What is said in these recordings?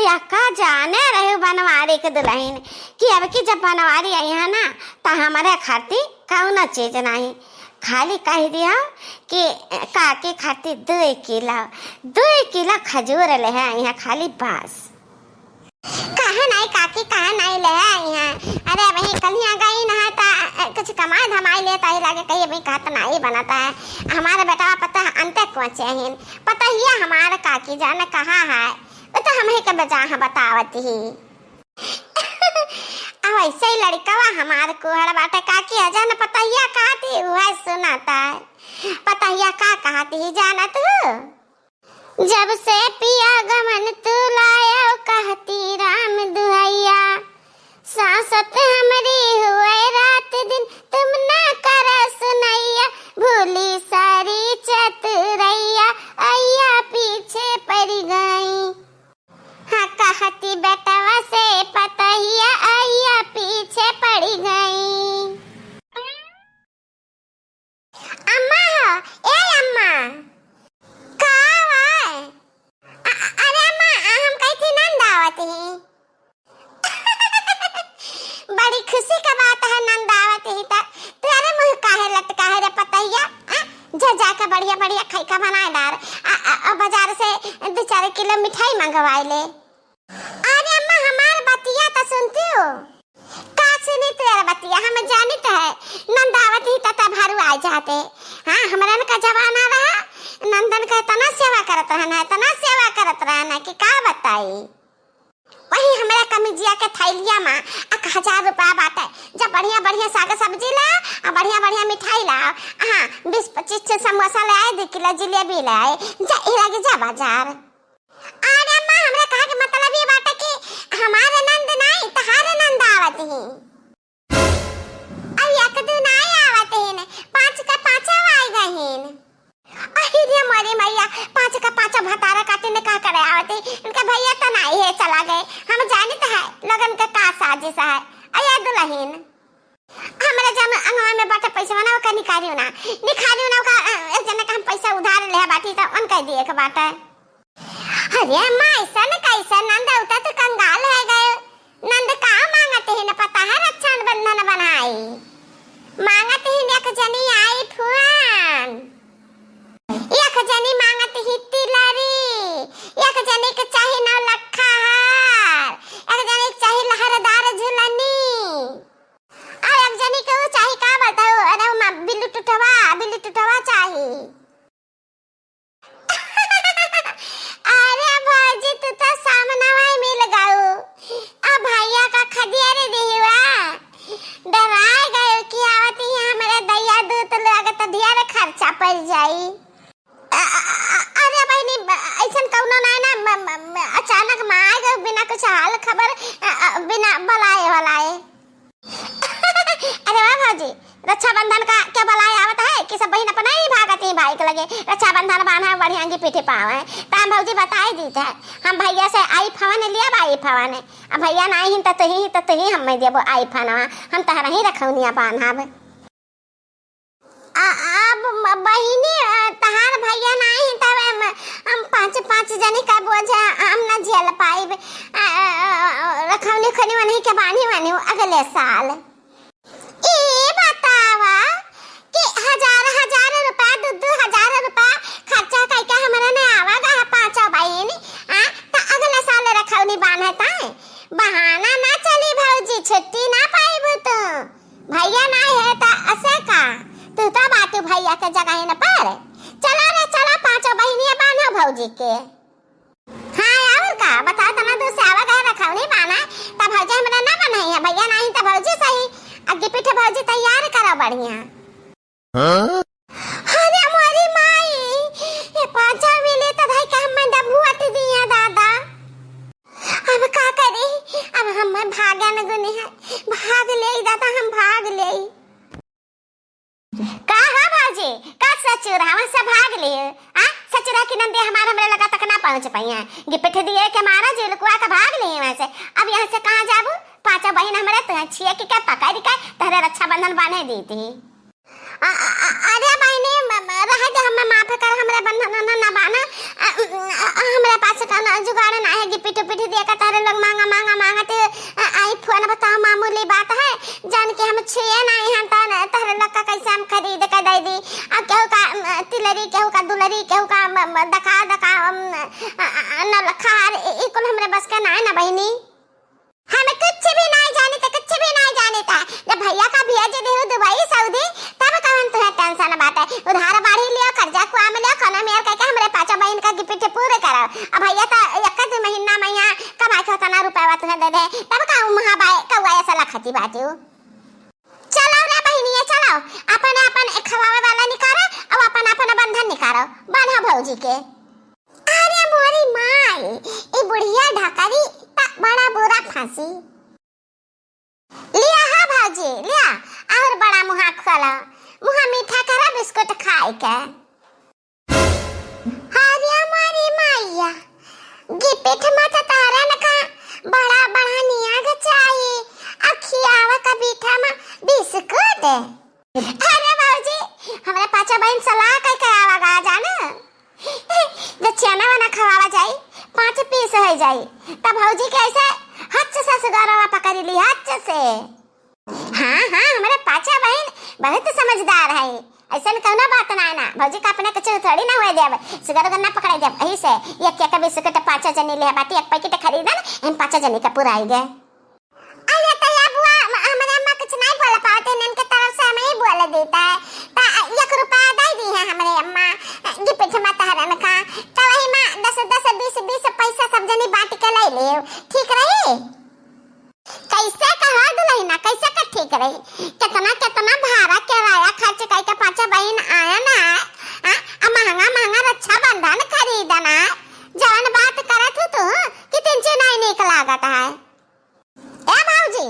या का जाने रहे बनवारी के दुल्हन कि अब की जब बनवारी आई है ना तो हमारे खातिर कौन चीज नहीं, खाली कह दिया कि काकी खातिर 2 किलो खजूर ले है यहाँ खाली बस। कहा नहीं काकी कहा नहीं ले आई है, अरे वही कलिया गई ना था कुछ कमाई धमाई लेता ही लगे कहीं भाई कहता नहीं बनाता है हमारे बेटा पता है अंत पहुंचे हैं पता ही है हमारे काकी जाने कहा है तो हम ही के बजा बतावती ही अब ऐसे ही लड़का हमारे कुहड़ बाटे काकी है जाना पता ही कहती वह सुनाता है पता ही का कहती जाना तू जब से पिया गमन तू लाया कहती राम दुहैया सांसत हमरी हुए रात दिन तुम ना कर सुनैया भूली सारी चतुरैया अय्या पीछे पड़ गई। हाँ कहती बेटवा से पतैया अय्या पीछे पड़ गई। अम्मा ए अम्मा बड़ी खुशी का बात है नंदावत ही तक तेरे मुंह काहे लटका है रे पतैया जा जाके बढ़िया बढ़िया खैका बनाए डार बाजार से 2-4 किलो मिठाई मंगवाई ले। अरे अम्मा हमार बतिया तो सुनती हो का सुनी तेरा बतिया हम जानी तो है नंदावत ही तता भारू आ जाते। हाँ हमरा का जमाना रहा नंदन का तना सेवा करत रहना कि का बताई वही हमारा कमीजिया के थैलिया में 1000 रुपया बाटे जब बढ़िया बढ़िया साग सब्जी ला और बढ़िया बढ़िया मिठाई ला हाँ 20-25 समोसा ले आए 2 किलो जिलेबी ले आए जा लगे जा बाजार। अरे अम्मा हमरा कहा के मतलब ये बाटे कि हमारे नंद नहीं तहारे नंद आवत ही अब एक दिन नहीं आवत है 5 का 5 आई गहिन अरे मोरी मैया 5 का 5 भतारा काटे ने का करे आवते इनका भैया तो नहीं है चला गए हम जाने तो है लगन का साजिश है अया दुल्हन हमारे जब अंगवा में बाटे पैसा ना का निकालियो ना का जना का हम पैसा उधार ले बाटी तो उन कह दिए के बाटे। अरे मां ऐसा न कैसा नंद उता तो कंगाल है गए नंद का मांगते हैं न पता है रक्षण बंधन बनाई मांगते हैं एक जनी आई फुआन एक जनी मांगत ही तिलरी एक जनी के चाहे 9 लखा हार एक जनी के चाहे लहरदार झुलनी और एक जनी के चाहे का बताओ अरे बिल्लू टुटवा चाहे। अरे भाजी तू तो सामने वाई मिल गयो अब भैया का खदियारे देवा डराए गयो कि आवती हमारे दैया दूत लागत ढेर खर्चा पड़ जाई। अरे बहनी ऐसा कौनो ना अचानक मार गए बिना कुछ हाल खबर बिना बलाए अरे वाह भाजी रक्षाबंधन का क्या बलाए आवत है कि सब बहन अपना ही भागती भाई के लगे रक्षाबंधन बांधा बढ़िया की पीठे पावे ताम भौजी बताए दी थे हम भैया से आई फवन लिया आई फवन अब भैया नहीं तो ही हम देबो आई फनवा हम तहरा ही रखौनिया बांधाब अब बहिनी तहार भैया नहीं तब हम 5 जने का बोझा हम न झेल पाई रखौनी खनी वनी के बानी अगले साल। ए बतावा कि 1000 रुपया 2-2 रुपया खर्चा करके हमारा ने आवागा 5 बहन तो अगले साल रखौनी बांधता बहाना ना चली भौजी छुट्टी ना पाई तो भैया नहीं है तो ऐसे का तू तो बात भैया के जगह न पर चला 5 बहनियां बांधा भौजी के। हाँ और का बता तना तू सेवा गए रखौनी बाना तब भौजी हमरा ना बनाई है भैया नहीं तो भौजी सही आगे पीछे भौजी तैयार करो बढ़िया। अरे मोरी माई ये 5 मिले तो भाई का हम डबुआत दिया दादा अब का करी अब हम भागन गुनी है भाग ले दादा हम भाग ले कहा भाजी का सचुरा हम सब भाग लिए सचुरा की नंदे हमरे लगा तक ना पहुंच पाई है गिफ्ट दिए के मारा जेलकुआ का भाग लिए वैसे अब यहाँ से कहां जाबू 5 बहन हमरे तो छिए की क्या पकड़ के तहरे रक्षाबंधन बांधे दी थी। अरे बहनी रह दे, हम माफ कर, हमरा बंधन ना बाना। हमरा पास का जुगाड़ ना है, गिपिट पिट दिया का तारे लोग मांगा मांगा मांगा ते आई फोन बताओ, मामूली बात है जान के हम छुए ना यहाँ तारे लोग का कैसे हम खरीद के दे दी। अब केहू का तिलरी, केहू का दुलरी, केहू का दका दका नलखार, इकुल हमरे बस का ना है ना बहनी। हमें कुछ भी नहीं जाने थे, कुछ भी नहीं जाने था। जब भैया का भेज दे दुबई सऊदी तब कहन तुम्हें टेंशन बात है। उधार बाढ़ी लियो, कर्जा कुआम लियो, खाना मेर कह के हमरे पांचों बहन का गिफ्ट पूरे करो। अब भैया तो एक दो महीना में यहाँ कमाई के उतना रुपया तुम्हें दे दे, तब का वहां बाय कौआ ऐसा लखती बातू। चलो रे बहनिया चलो, अपन अपन खवावे वाला निकालो और अपन अपन बंधन निकालो, बांधा भौजी के। अरे मोरी माई, ई बुढ़िया ढाकरी बड़ा बुरा फांसी लिया है भाजी, लिया और बड़ा मुहा खोला, मुहा मीठा करा बिस्कुट खाए के। अरे हमारी माइया गिपिट मत तारा न का बड़ा बड़ा निया ग चाहिए, अखियावा का बीठा में बिस्कुट। अरे भाजी हमरे पांचों बहन सलाह कह के आवागा जाना, जब चना बना खवावा जाई 5 पीस हो जाई, तब भौजी के ऐसे हच्च से सुगारवा पकड़ ली, हच्च से। हाँ हाँ हमारे पांचों बहन बहुत समझदार है, ऐसा कहना बात ना है ना। भौजी का अपने कुछ थोड़ी ना हुए देव, सुगर गन्ना पकड़े देव, यही से ये क्या कभी बिस्कुट 5 जनी ले बाटी एक पैकेट खरीदा ना, इन 5 जनी का पूरा आई गए। अरे तो या बुआ हमारे अम्मा कुछ नहीं बोल पाते, इनके तरफ से हमें ही बोल देता है। ता 1 रुपया दे दी है हमारे अम्मा गिफ्ट मत हरन का, तो वही मां 10 20 पैसा सब जनी बांट के ले ले, ठीक रही। कैसे कहा दुल्हना, कैसे का ठीक रही, कितना कितना भाड़ा किराया खर्च करके 5 बहन आया ना, महंगा महंगा रक्षा बंधन खरीदना, जवन बात करत हो तू कि तिनचे नहीं निक लागत है। ए भाऊजी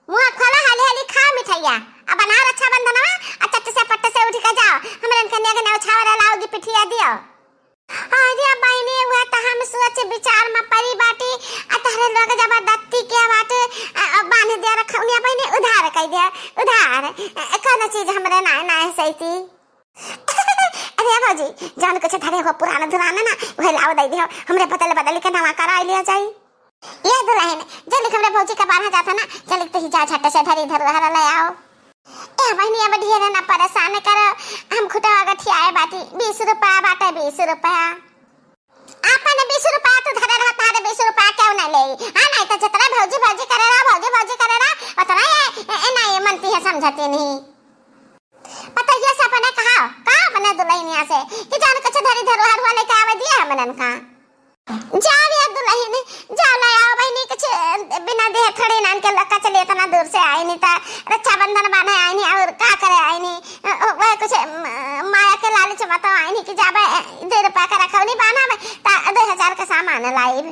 मुंह खोला, हाली हाली खाओ मिठाइया, अब बना रक्षा बंधनवा, आ चट से पट से उठ के जाओ, हमरे कन्या के नौ छावरा लाओगी पिठिया दियो। अरे बहनी हुआ तो हम सोच विचार में परी बाटी, आ तारे लोग जबरदस्ती के बात बांध दे रखौनिया बहनी, उधार कह दे, उधार कौन चीज हमरे ना ना सही। अरे भाजी जान कुछ धरे हो पुराना धुराना ना, वह लाओ दे दियो, हमरे बदल बदल के नवा करा लिया जाई। ये दुल्हन जल्दी हमरे भौजी का बारह जाता ना, जल्दी तो ही जा झट से धरी धर हरा ले आओ। ए बहनी अब ढेर ना परेशान करो, हम खुटा गठियाए बाटी 20 रुपया बाटे, 20 रुपया आपन 20 रुपया तो धरे रहता है, 20 रुपया क्यों ना ले। हां नहीं तो जितना भौजी भौजी करे रहा, भौजी भौजी करे रहा, उतना ये नहीं मनती है, समझती नहीं। पता ये सपने कहा अपने दुल्हनिया से कि जान कुछ धरी धर हर वाले का आवे दिया हमनन का। जाओ यार दुल्हन जाओ ले आओ बहनी, कुछ बिना देह खड़े नान के लक्का चले इतना दूर से आए नहीं, ता रक्षाबंधन बांधे आए नहीं और का करे आए नहीं, वह कुछ माया के लालच मत आए नहीं कि जाबे 2 रुपया का रखौनी बाना में ता 2000 का सामान लाई।